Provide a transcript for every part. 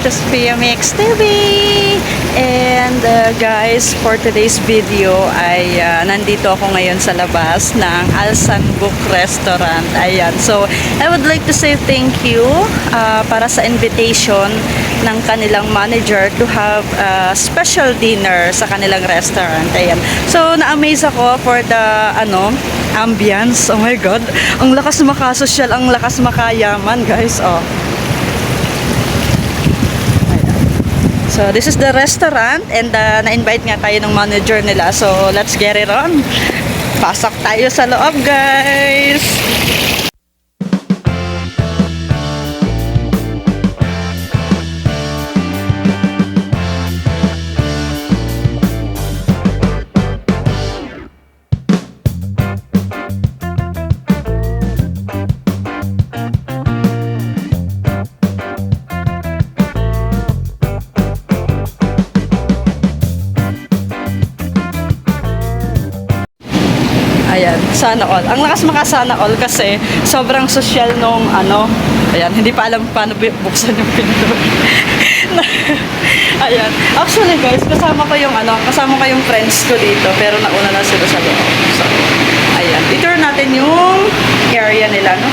to Sophia Mix TV. And guys, for today's video ay nandito ako ngayon sa labas ng Alsan Book Restaurant. Ayan. So, I would like to say thank you para sa invitation ng kanilang manager to have a special dinner sa kanilang restaurant. Ayan. So, na-amaze ako for the ambience. Oh my God. Ang lakas makasosyal, ang lakas makayaman, guys. Oh. So, this is the restaurant and na-invite nga tayo ng manager nila. So, let's get it on. Pasok tayo sa loob, guys. Ayan, sana all. Ang lakas makasana all kasi sobrang social nung ayan, hindi pa alam paano buksan yung pinto. Ayan. Actually guys, kasama ko yung friends ko dito pero nauna na sila sa loob. So, ayan. I-tour natin yung area nila, no?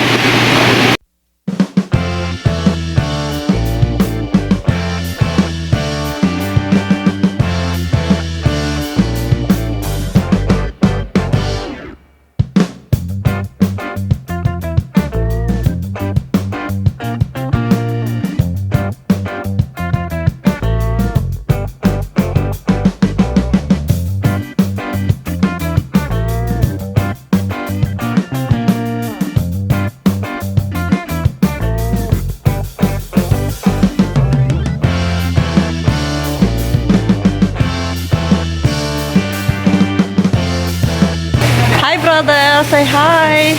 Hi brother, say hi.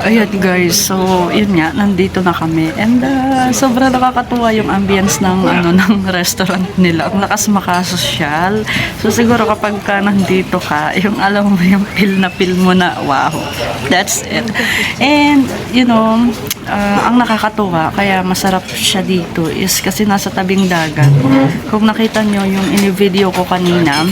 Ayan guys, so yun nga, nandito na kami and sobrang nakakatuwa yung ambience ng ng restaurant nila. Ang lakas makasosyal. So siguro kapag ka nandito ka, yung alam mo yung feel mo na wow, that's it. And you know, ang nakakatuwa kaya masarap siya dito is kasi nasa tabing dagat. Kung nakita nyo yung video ko kanina,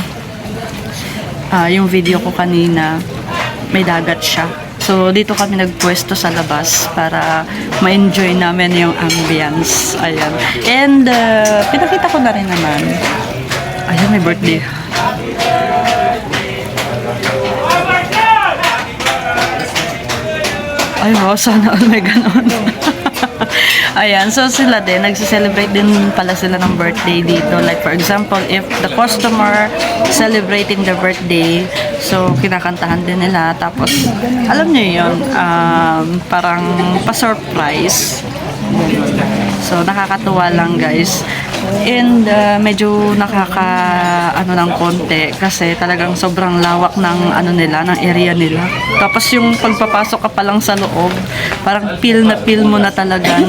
may dagat siya. So, dito kami nagpwesto sa labas para ma-enjoy namin yung ambience. Ayan. And, pinakita ko na rin naman. Ayan, may birthday. Ay, wow, sana all may ganon. Ayan, so sila din, nagse-celebrate din pala sila ng birthday dito. Like for example, if the customer celebrating the birthday, so kinakantahan din nila. Tapos, alam nyo yun, parang pa-surprise. So, nakakatuwa lang guys. And medyo ano ng konti kasi talagang sobrang lawak ng ano nila, ng area nila. Tapos yung pagpapasok ka pa lang sa loob, parang feel mo na talaga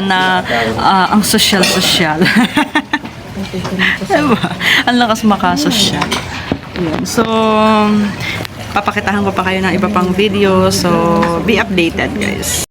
na ang social. Diba? Ang lakas makasosyal. Yun. So, papakitahan ko pa kayo ng iba pang video. So, be updated guys.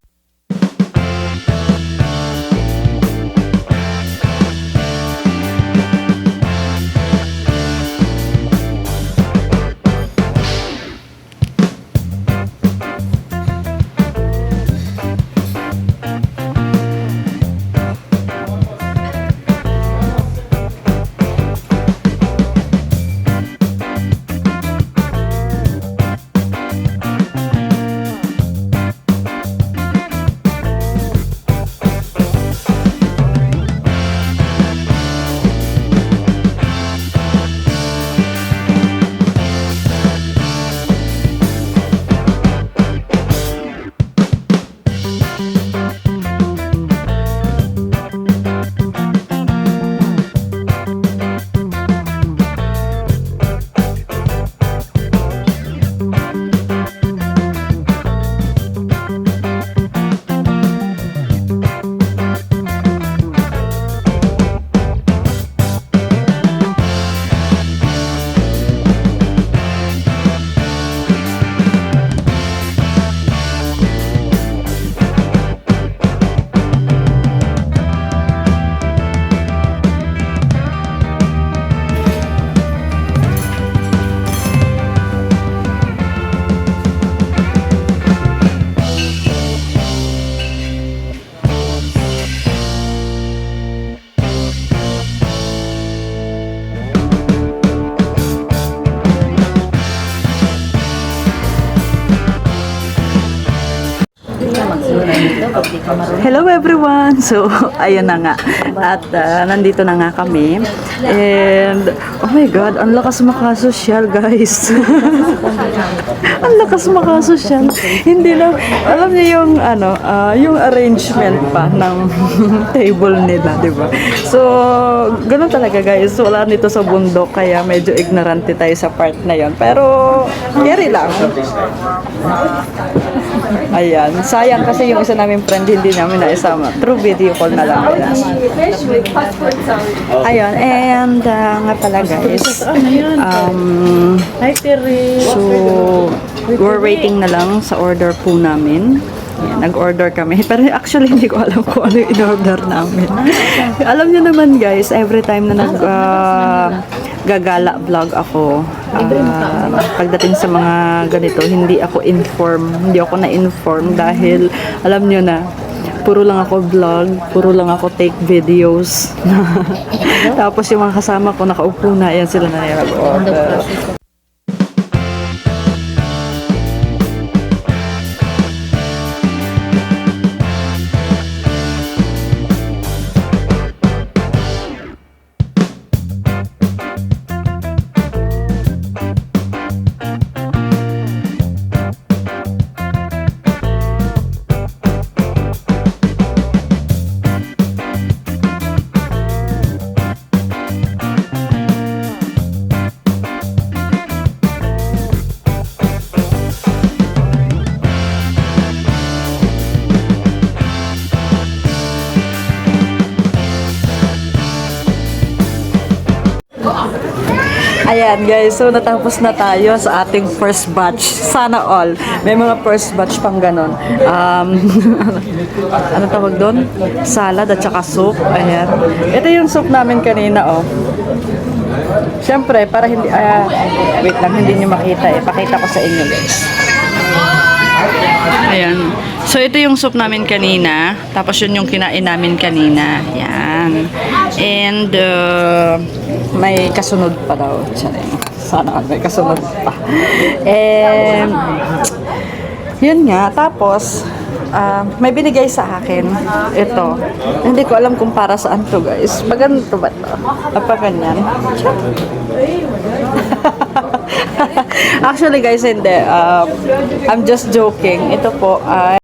Hello everyone! So, ayun na nga. At nandito na nga kami. And, oh my God, ang lakas makasosyal guys. Ang lakas makasosyal. Hindi na, alam niyo yung, yung arrangement pa ng table nila, di ba? So, ganun talaga guys. Wala nito sa bundok, kaya medyo ignorante tayo sa part na yon. Pero, carry lang. Ayan. Sayang kasi yung isa namin friend hindi namin naisama. Through video call na lang. Ayun. And nga pala guys. So, we're waiting na lang sa order po namin. Ayan, nag-order kami. Pero actually, hindi ko alam kung ano yung in-order namin. Alam niyo naman guys, every time na gagala vlog ako, pagdating sa mga ganito, hindi ako na-inform dahil alam niyo na, puro lang ako vlog, puro lang ako take videos. Tapos yung mga kasama ko nakaupo na, ayan sila na nag-order. Ayan guys, so natapos na tayo sa ating first batch. Sana all. May mga first batch pang ganon. Ano tawag doon? Salad at saka soup. Ayan. Ito yung soup namin kanina, oh. Siyempre, para hindi, wait lang, hindi nyo makita eh. Pakita ko sa inyo guys. Ayan. So, ito yung soup namin kanina. Tapos, yun yung kinain namin kanina. Ayan. And, may kasunod pa daw. Sana may kasunod pa. And, yun nga. Tapos, may binigay sa akin. Ito. Hindi ko alam kung para saan to guys. Pag ganito ba to? Pag ganyan. Actually guys, hindi. I'm just joking. Ito po ay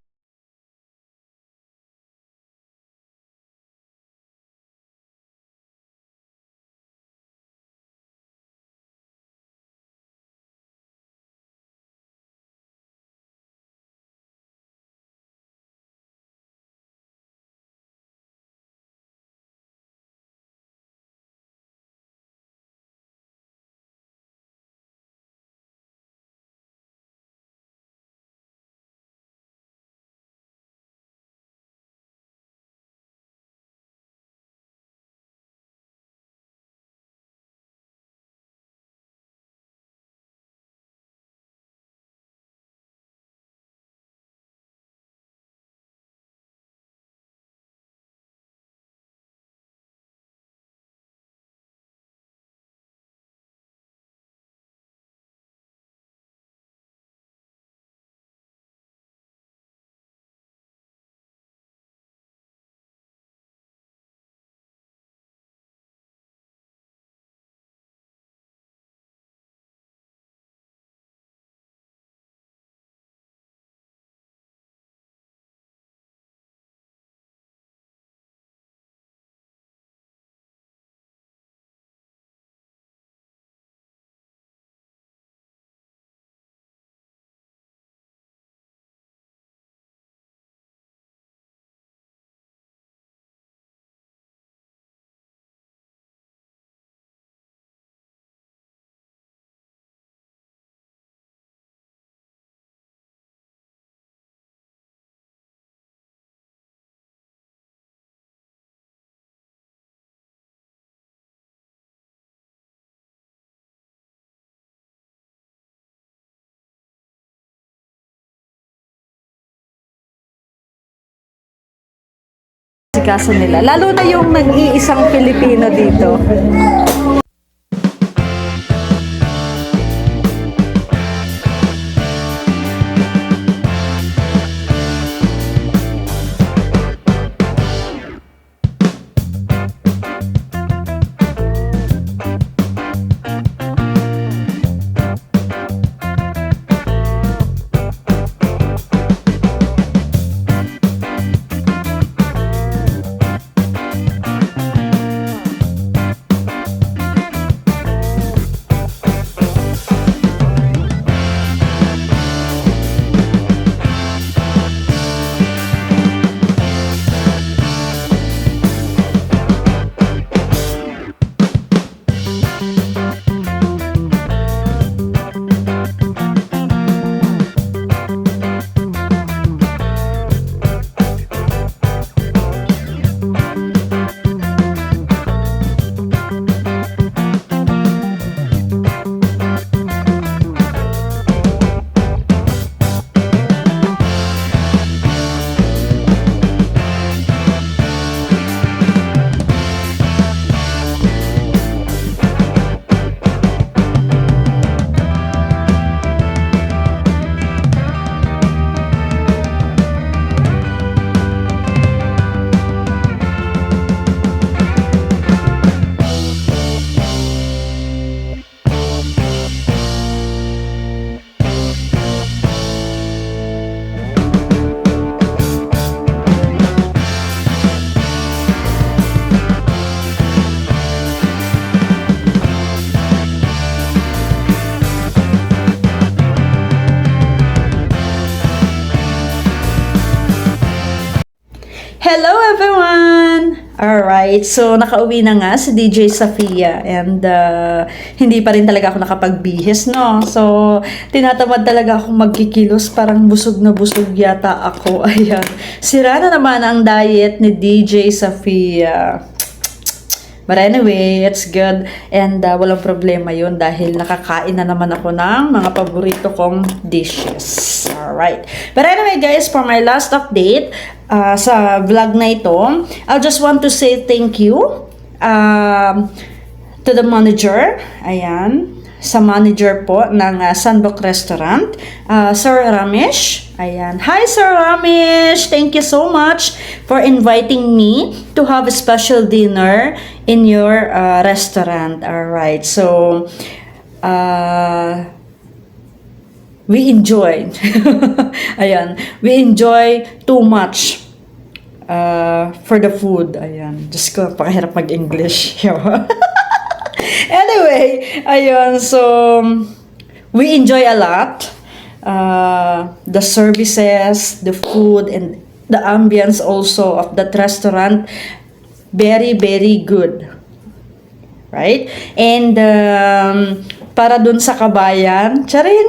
inaasikaso nila. Lalo na yung nag-iisang Pilipino dito. Hello everyone! Alright, so nakauwi na nga si DJ Safia and hindi pa rin talaga ako nakapagbihis, no? So, tinatamad talaga akong magkikilos, parang busog na busog yata ako. Ayan, sira na naman ang diet ni DJ Safia. But anyway, it's good and walang problema yun dahil nakakain na naman ako ng mga paborito kong dishes. Alright. But anyway guys, for my last update sa vlog na ito, I just want to say thank you to the manager. Ayan. Sa manager po ng Sunbook Restaurant, Sir Ramesh. Ayan. Hi Sir Ramesh! Thank you so much for inviting me to have a special dinner in your restaurant. Alright. So, we enjoy. Ayan. We enjoy too much for the food. Ayan. Diyos ko, pakahirap mag-English. Anyway, ayun, so we enjoy a lot the services, the food, and the ambience also of that restaurant. Very, very good. Right? And para dun sa kabayan, charin,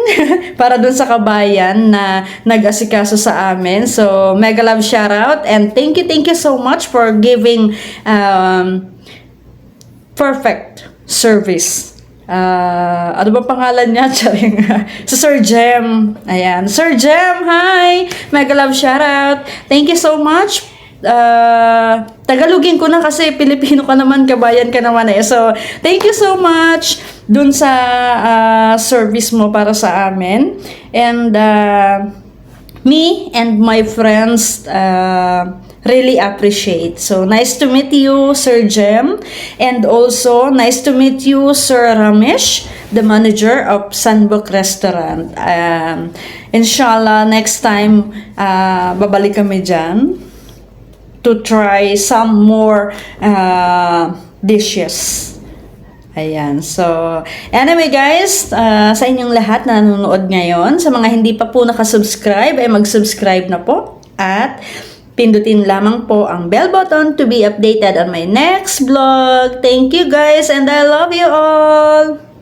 para dun sa kabayan na nag-asikaso sa amin. So, mega love shout out and thank you so much for giving perfect service. Ano ba pangalan niya? Charing. So, Sir Jem. Ayan. Sir Jem, hi! Mega love shout out. Thank you so much. Tagalogin ko na kasi Pilipino ka naman, kabayan ka naman eh. So, thank you so much dun sa service mo para sa amin. And me and my friends really appreciate. So, nice to meet you, Sir Jem. And also, nice to meet you, Sir Ramesh, the manager of Sunbook Restaurant. Inshallah, next time, babalik kami dyan to try some more dishes. Ayan. So, anyway guys, sa inyong lahat na nanonood ngayon, sa mga hindi pa po nakasubscribe, ay mag-subscribe na po. At pindutin lamang po ang bell button to be updated on my next vlog. Thank you guys and I love you all!